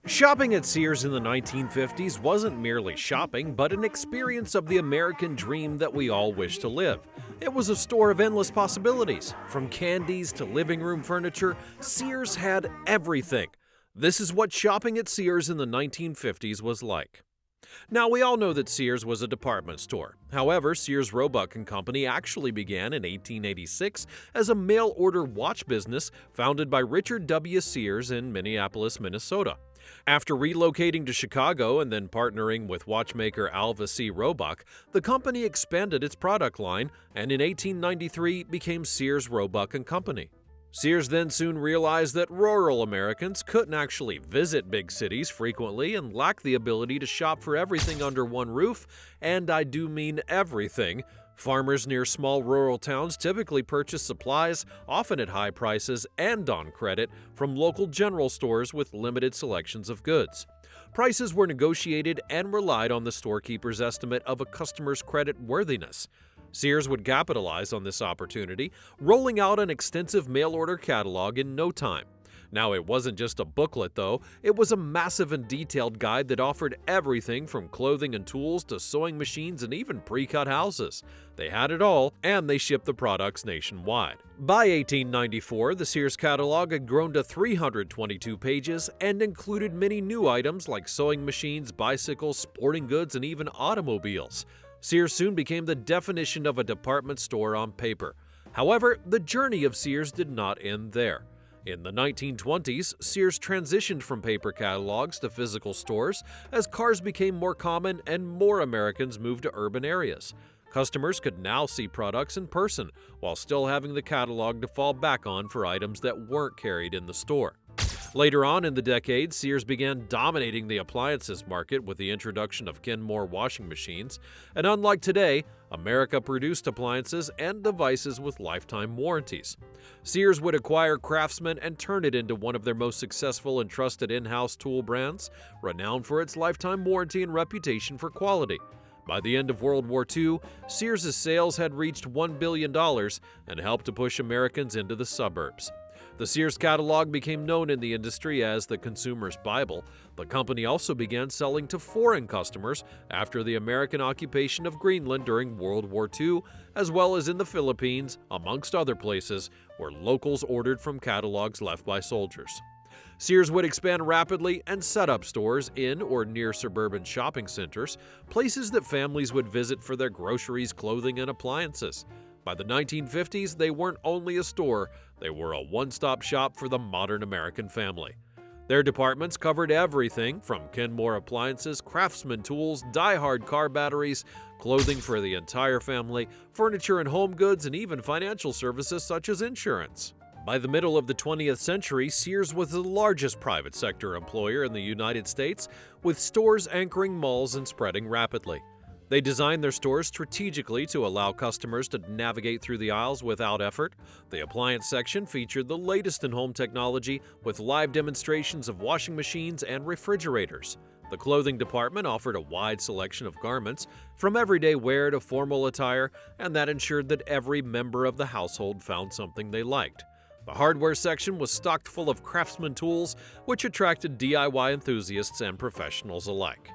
Shopping at Sears in the 1950s wasn't merely shopping, but an experience of the American dream that we all wish to live. It was a store of endless possibilities. From candies to living room furniture, Sears had everything. This is what shopping at Sears in the 1950s was like. Now, we all know that Sears was a department store. However, Sears Roebuck and Company actually began in 1886 as a mail-order watch business founded by Richard W. Sears in Minneapolis, Minnesota. After relocating to Chicago and then partnering with watchmaker Alva C. Roebuck, the company expanded its product line and in 1893 became Sears Roebuck and Company. Sears then soon realized that rural Americans couldn't actually visit big cities frequently and lacked the ability to shop for everything under one roof, and I do mean everything. Farmers near small rural towns typically purchase supplies, often at high prices and on credit, from local general stores with limited selections of goods. Prices were negotiated and relied on the storekeeper's estimate of a customer's credit worthiness. Sears would capitalize on this opportunity, rolling out an extensive mail-order catalog in no time. Now, it wasn't just a booklet, though. It was a massive and detailed guide that offered everything from clothing and tools to sewing machines and even pre-cut houses. They had it all, and they shipped the products nationwide. By 1894, the Sears catalog had grown to 322 pages and included many new items like sewing machines, bicycles, sporting goods, and even automobiles. Sears soon became the definition of a department store on paper. However, the journey of Sears did not end there. In the 1920s, Sears transitioned from paper catalogs to physical stores as cars became more common and more Americans moved to urban areas. Customers could now see products in person while still having the catalog to fall back on for items that weren't carried in the store. Later on in the decade, Sears began dominating the appliances market with the introduction of Kenmore washing machines, and unlike today, America produced appliances and devices with lifetime warranties. Sears would acquire Craftsman and turn it into one of their most successful and trusted in-house tool brands, renowned for its lifetime warranty and reputation for quality. By the end of World War II, Sears' sales had reached $1 billion and helped to push Americans into the suburbs. The Sears catalog became known in the industry as the consumer's Bible. The company also began selling to foreign customers after the American occupation of Greenland during World War II, as well as in the Philippines, amongst other places where locals ordered from catalogs left by soldiers. Sears would expand rapidly and set up stores in or near suburban shopping centers, places that families would visit for their groceries, clothing, and appliances. By the 1950s, they weren't only a store, they were a one-stop shop for the modern American family. Their departments covered everything from Kenmore appliances, Craftsman tools, die-hard car batteries, clothing for the entire family, furniture and home goods, and even financial services such as insurance. By the middle of the 20th century, Sears was the largest private sector employer in the United States, with stores anchoring malls and spreading rapidly. They designed their stores strategically to allow customers to navigate through the aisles without effort. The appliance section featured the latest in home technology with live demonstrations of washing machines and refrigerators. The clothing department offered a wide selection of garments, from everyday wear to formal attire, and that ensured that every member of the household found something they liked. The hardware section was stocked full of Craftsman tools, which attracted DIY enthusiasts and professionals alike.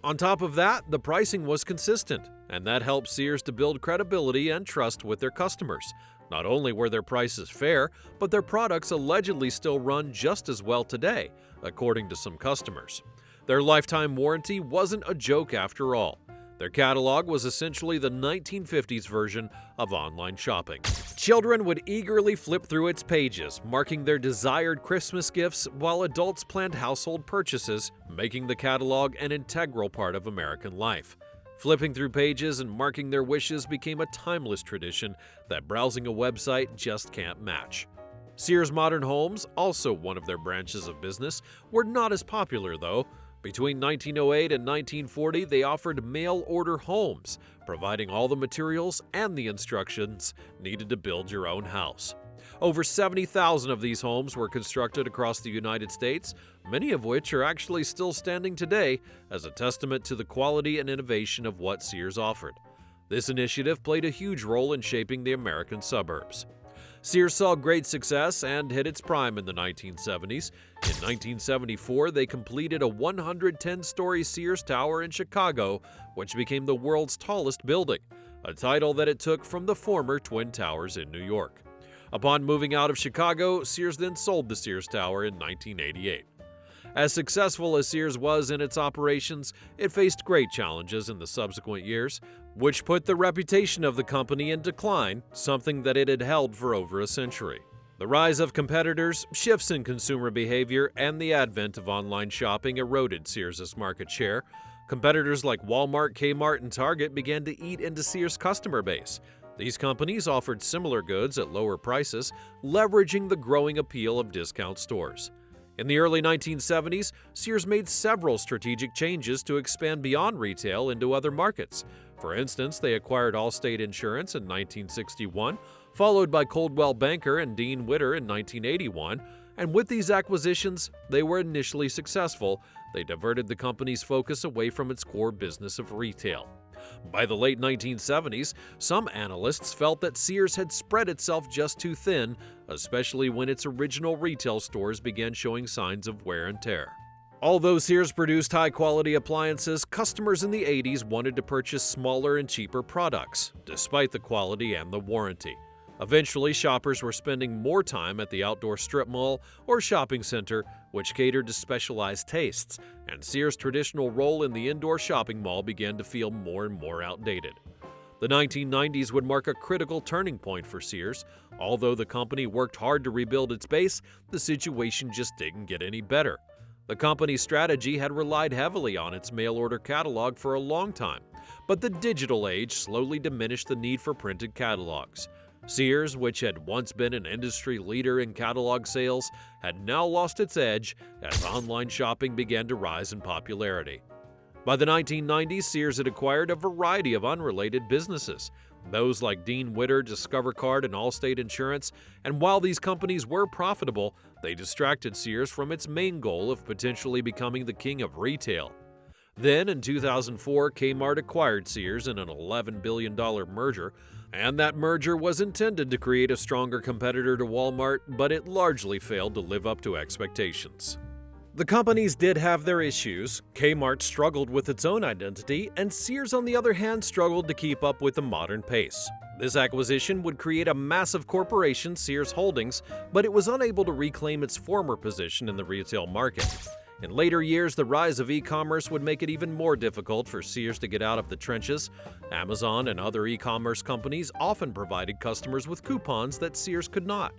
On top of that, the pricing was consistent, and that helped Sears to build credibility and trust with their customers. Not only were their prices fair, but their products allegedly still run just as well today, according to some customers. Their lifetime warranty wasn't a joke after all. Their catalog was essentially the 1950s version of online shopping. Children would eagerly flip through its pages, marking their desired Christmas gifts, while adults planned household purchases, making the catalog an integral part of American life. Flipping through pages and marking their wishes became a timeless tradition that browsing a website just can't match. Sears Modern Homes, also one of their branches of business, were not as popular though. Between 1908 and 1940, they offered mail-order homes, providing all the materials and the instructions needed to build your own house. Over 70,000 of these homes were constructed across the United States, many of which are actually still standing today as a testament to the quality and innovation of what Sears offered. This initiative played a huge role in shaping the American suburbs. Sears saw great success and hit its prime in the 1970s. In 1974, they completed a 110-story Sears Tower in Chicago, which became the world's tallest building, a title that it took from the former Twin Towers in New York. Upon moving out of Chicago, Sears then sold the Sears Tower in 1988. As successful as Sears was in its operations, it faced great challenges in the subsequent years, which put the reputation of the company in decline, something that it had held for over a century. The rise of competitors, shifts in consumer behavior, and the advent of online shopping eroded Sears' market share. Competitors like Walmart, Kmart, and Target began to eat into Sears' customer base. These companies offered similar goods at lower prices, leveraging the growing appeal of discount stores. In the early 1970s, Sears made several strategic changes to expand beyond retail into other markets. For instance, they acquired Allstate Insurance in 1961, followed by Coldwell Banker and Dean Witter in 1981, and with these acquisitions, they were initially successful. They diverted the company's focus away from its core business of retail. By the late 1970s, some analysts felt that Sears had spread itself just too thin, especially when its original retail stores began showing signs of wear and tear. Although Sears produced high-quality appliances, customers in the 80s wanted to purchase smaller and cheaper products, despite the quality and the warranty. Eventually, shoppers were spending more time at the outdoor strip mall or shopping center, which catered to specialized tastes, and Sears' traditional role in the indoor shopping mall began to feel more and more outdated. The 1990s would mark a critical turning point for Sears. Although the company worked hard to rebuild its base, the situation just didn't get any better. The company's strategy had relied heavily on its mail-order catalog for a long time, but the digital age slowly diminished the need for printed catalogs. Sears, which had once been an industry leader in catalog sales, had now lost its edge as online shopping began to rise in popularity. By the 1990s, Sears had acquired a variety of unrelated businesses, those like Dean Witter, Discover Card, and Allstate Insurance, and while these companies were profitable, they distracted Sears from its main goal of potentially becoming the king of retail. Then, in 2004, Kmart acquired Sears in an $11 billion merger, and that merger was intended to create a stronger competitor to Walmart, but it largely failed to live up to expectations. The companies did have their issues. Kmart struggled with its own identity, and Sears, on the other hand, struggled to keep up with the modern pace. This acquisition would create a massive corporation, Sears Holdings, but it was unable to reclaim its former position in the retail market. In later years, the rise of e-commerce would make it even more difficult for Sears to get out of the trenches. Amazon and other e-commerce companies often provided customers with coupons that Sears could not.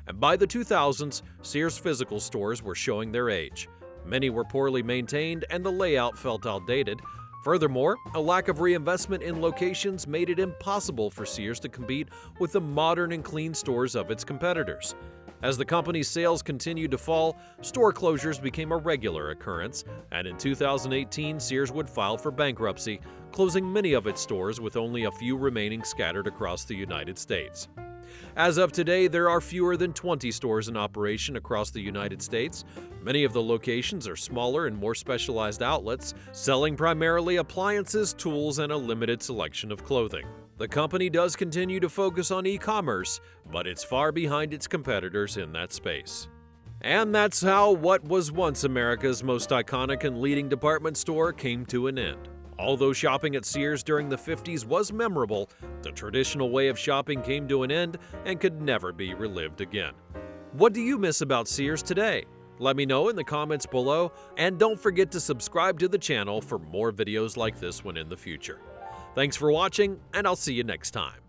And by the 2000s, Sears physical stores were showing their age. Many were poorly maintained and the layout felt outdated. Furthermore, a lack of reinvestment in locations made it impossible for Sears to compete with the modern and clean stores of its competitors. As the company's sales continued to fall, store closures became a regular occurrence, and in 2018, Sears would file for bankruptcy, closing many of its stores with only a few remaining scattered across the United States. As of today, there are fewer than 20 stores in operation across the United States. Many of the locations are smaller and more specialized outlets, selling primarily appliances, tools, and a limited selection of clothing. The company does continue to focus on e-commerce, but it's far behind its competitors in that space. And that's how what was once America's most iconic and leading department store came to an end. Although shopping at Sears during the 50s was memorable, the traditional way of shopping came to an end and could never be relived again. What do you miss about Sears today? Let me know in the comments below, and don't forget to subscribe to the channel for more videos like this one in the future. Thanks for watching, and I'll see you next time.